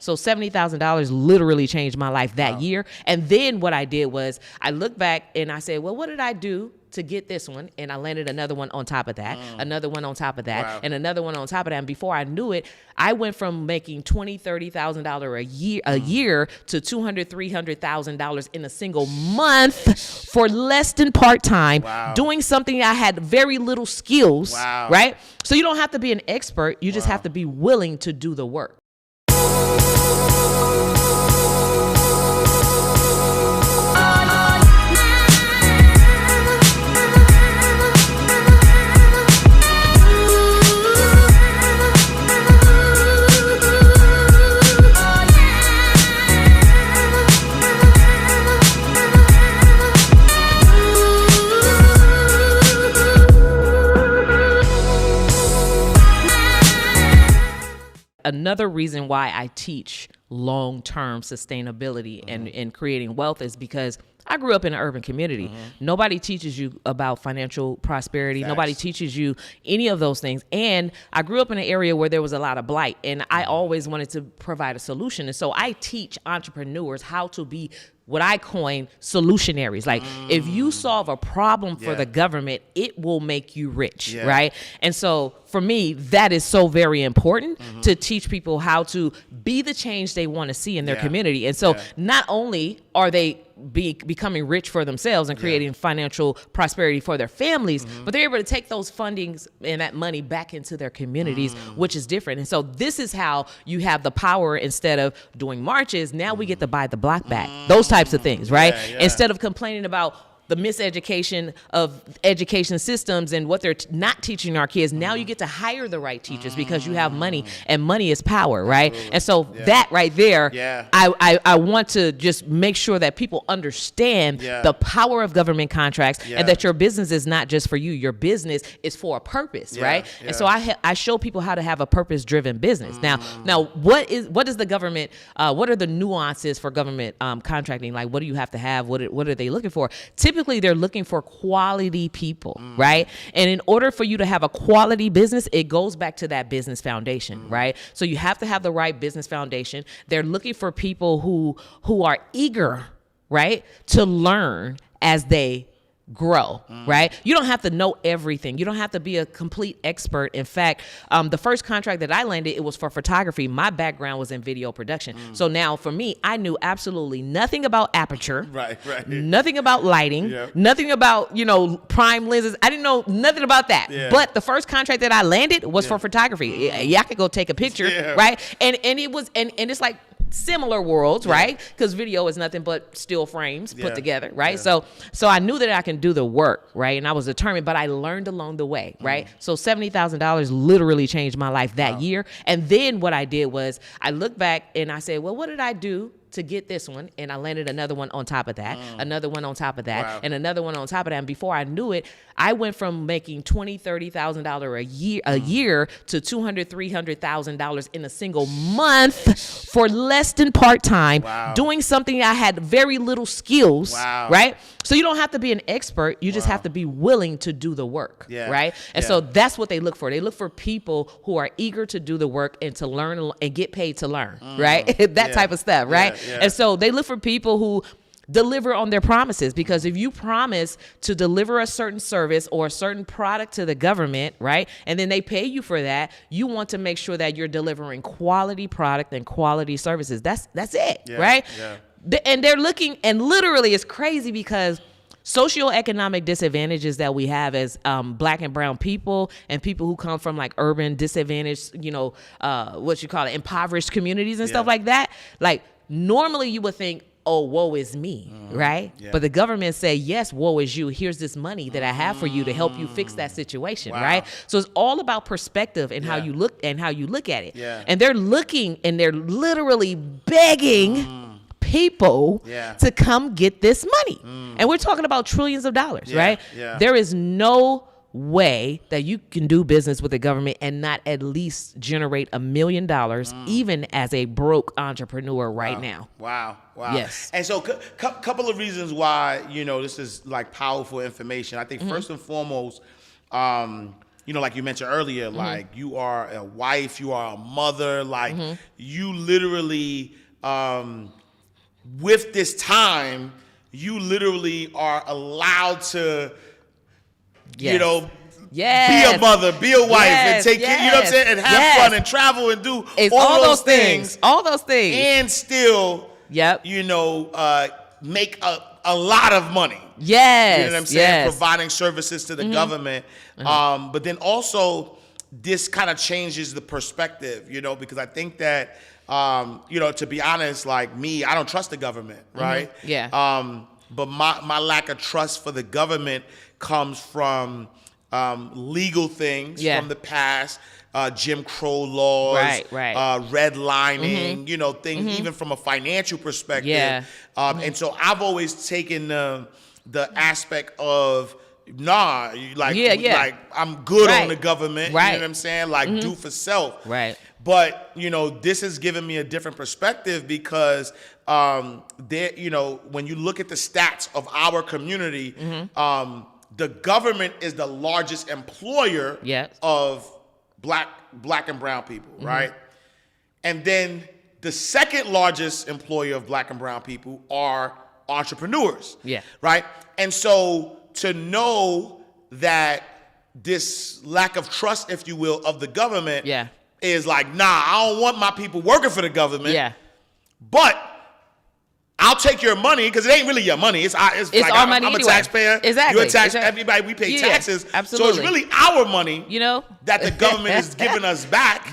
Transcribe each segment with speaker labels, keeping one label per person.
Speaker 1: So $70,000 literally changed my life that year. And then what I did was I looked back and I said, well, what did I do to get this one? And I landed another one on top of that, another one on top of that, and another one on top of that. And before I knew it, I went from making $20,000, $30,000 a year to $200,000, $300,000 in a single month for less than part-time, doing something I had very little skills, right? So you don't have to be an expert. You just have to be willing to do the work. Another reason why I teach long-term sustainability and creating wealth is because I grew up in an urban community. Nobody teaches you about financial prosperity. Nobody teaches you any of those things. And I grew up in an area where there was a lot of blight, and I always wanted to provide a solution. And so I teach entrepreneurs how to be what I coin solutionaries. Like if you solve a problem for the government, it will make you rich, right? And so for me, that is so very important to teach people how to be the change they want to see in their community. And so not only are they becoming rich for themselves and creating financial prosperity for their families, but they're able to take those fundings and that money back into their communities, which is different. And so this is how you have the power. Instead of doing marches, now we get to buy the block back, those types of things, right? Instead of complaining about the miseducation of education systems and what they're not teaching our kids, now you get to hire the right teachers because you have money, and money is power, right? And so that right there, I want to just make sure that people understand the power of government contracts and that your business is not just for you. Your business is for a purpose, right? And so I show people how to have a purpose-driven business. Now, what is the government? What are the nuances for government contracting? Like, what do you have to have? What are they looking for? Typically, they're looking for quality people, right? And in order for you to have a quality business, it goes back to that business foundation, right? So you have to have the right business foundation. They're looking for people who are eager, right, to learn as they grow, right? You don't have to know everything. You don't have to be a complete expert. In fact, the first contract that I landed, it was for photography. My background was in video production. So now for me, I knew absolutely nothing about aperture, nothing about lighting, nothing about, prime lenses. I didn't know nothing about that. But the first contract that I landed was for photography. I could go take a picture, right? And it was, and it's like, similar worlds, right? Because video is nothing but still frames put together, right? So I knew that I can do the work, right? And I was determined, but I learned along the way, right? So $70,000 literally changed my life that year. And then what I did was I looked back and I said, well, what did I do to get this one? And I landed another one on top of that, another one on top of that, and another one on top of that. And before I knew it, I went from making $20,000, $30,000 a year to $200,000, $300,000 in a single month for less than part-time, doing something I had very little skills, right? So you don't have to be an expert. You just have to be willing to do the work, right? And so that's what they look for. They look for people who are eager to do the work and to learn and get paid to learn, right? That type of stuff, right? And so they look for people who deliver on their promises, because if you promise to deliver a certain service or a certain product to the government, right, and then they pay you for that, you want to make sure that you're delivering quality product and quality services. That's it, right? And they're looking, and literally it's crazy because socioeconomic disadvantages that we have as black and brown people and people who come from like urban disadvantaged, impoverished communities and stuff like that. Like normally you would think, oh, woe is me, right? But the government say, yes, woe is you. Here's this money that I have for you to help you fix that situation, right? So it's all about perspective and how you look at it. And they're looking and they're literally begging people to come get this money. And we're talking about trillions of dollars, right? There is no way that you can do business with the government and not at least generate $1 million, even as a broke entrepreneur right now.
Speaker 2: Wow.
Speaker 1: Yes.
Speaker 2: And so couple of reasons why, this is like powerful information. I think first and foremost, you know, like you mentioned earlier, like you are a wife, you are a mother, like you literally, with this time, you literally are allowed to, you know, be a mother, be a wife, and take care, you know what I'm saying, and have fun and travel and do all those things.
Speaker 1: All those things.
Speaker 2: And still, you know, make a lot of money.
Speaker 1: Yes.
Speaker 2: You know what I'm saying? Providing services to the government. But then also, this kind of changes the perspective, you know, because I think that, you know, to be honest, like me, I don't trust the government, right? But my lack of trust for the government comes from legal things from the past, Jim Crow laws, redlining, you know, things even from a financial perspective. And so I've always taken the aspect of, like I'm good on the government, you know what I'm saying? Like do for self. But, you know, this has given me a different perspective because there, you know, when you look at the stats of our community, the government is the largest employer of black and brown people, right? And then the second largest employer of black and brown people are entrepreneurs, right? And so to know that this lack of trust, if you will, of the government is like, nah, I don't want my people working for the government, but I'll take your money because it ain't really your money. It's like
Speaker 1: our money
Speaker 2: I'm
Speaker 1: anyway.
Speaker 2: A taxpayer.
Speaker 1: Exactly.
Speaker 2: You're a tax. Everybody, we pay taxes.
Speaker 1: Absolutely.
Speaker 2: So it's really our money,
Speaker 1: you know,
Speaker 2: that the government is giving us back.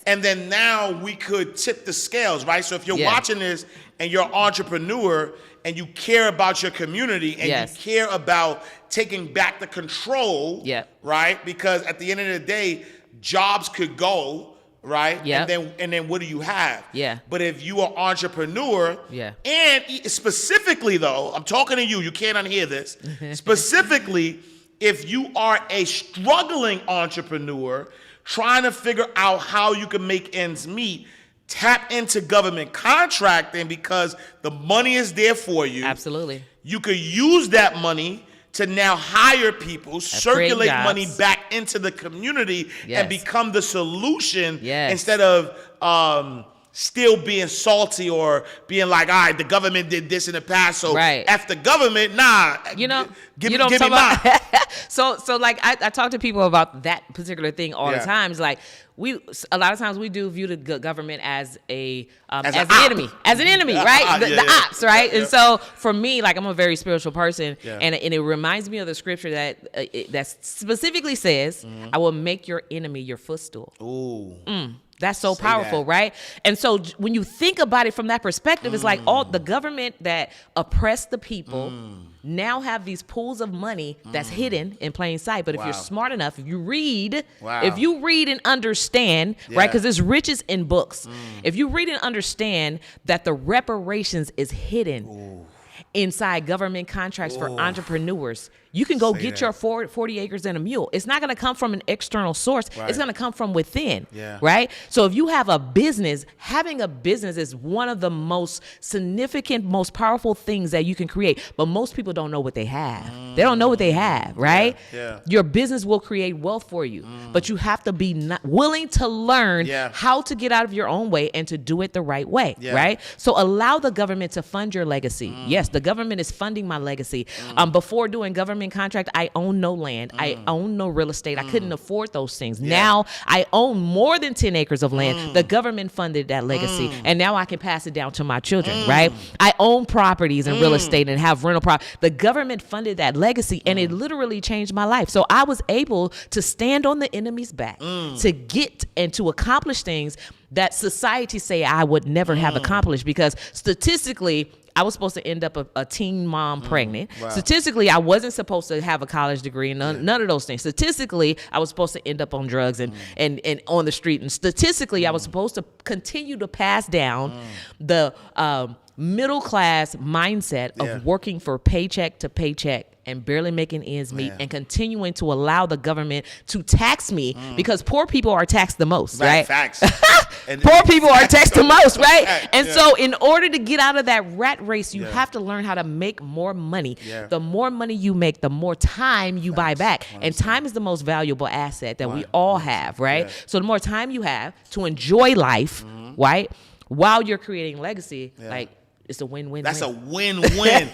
Speaker 2: And then now we could tip the scales, right? So if you're watching this and you're an entrepreneur and you care about your community and you care about taking back the control, right? Because at the end of the day, jobs could go. Right? And then what do you have? But if you are entrepreneur, and specifically though, I'm talking to you, you can't unhear this. Specifically, if you are a struggling entrepreneur trying to figure out how you can make ends meet, tap into government contracting because the money is there for you.
Speaker 1: Absolutely.
Speaker 2: You could use that money to now hire people, circulate money back into the community and become the solution instead of still being salty or being like, all right, the government did this in the past, so F the government, nah.
Speaker 1: You know,
Speaker 2: give me mine.
Speaker 1: So like I talk to people about that particular thing all the time. It's like a lot of times we do view the government as an enemy, right? The ops, right? And so for me, like I'm a very spiritual person, and it reminds me of the scripture that specifically says, "I will make your enemy your footstool." Ooh. That's so powerful, right? And so when you think about it from that perspective, it's like all the government that oppressed the people now have these pools of money that's hidden in plain sight. But if you're smart enough, if you read and understand, right? Because there's riches in books. If you read and understand that the reparations is hidden inside government contracts for entrepreneurs, you can go get your 40 acres and a mule. It's not going to come from an external source. It's going to come from within, right? So if you have a business, having a business is one of the most significant, most powerful things that you can create. But most people don't know what they have. They don't know what they have, right? Your business will create wealth for you, but you have to be willing to learn how to get out of your own way and to do it the right way, right? So allow the government to fund your legacy. Yes, the government is funding my legacy. Before doing government contract, I own no land. I own no real estate. I couldn't afford those things. Now I own more than 10 acres of land. The government funded that legacy, and now I can pass it down to my children, right? I own properties and real estate and have rental property. The government funded that legacy, and it literally changed my life. So I was able to stand on the enemy's back to get and to accomplish things that society say I would never have accomplished, because statistically, I was supposed to end up a teen mom pregnant. Statistically, I wasn't supposed to have a college degree, and none of those things. Statistically, I was supposed to end up on drugs and on the street. And statistically, I was supposed to continue to pass down the middle class mindset of
Speaker 2: Yeah.
Speaker 1: working for paycheck to paycheck and barely making ends meet
Speaker 2: Yeah.
Speaker 1: and continuing to allow the government to tax me because poor people are taxed the most, right?
Speaker 2: Facts. And
Speaker 1: Poor people are taxed the most, right?
Speaker 2: Fact,
Speaker 1: And
Speaker 2: yeah.
Speaker 1: so in order to get out of that rat race, you
Speaker 2: Yeah.
Speaker 1: have to learn how to make more money.
Speaker 2: Yeah.
Speaker 1: The more money you make, the more time you buy back. And time is the most valuable asset that we all have, right?
Speaker 2: Yeah.
Speaker 1: So the more time you have to enjoy life, right? While you're creating legacy, like it's a win-win.
Speaker 2: That's a win-win.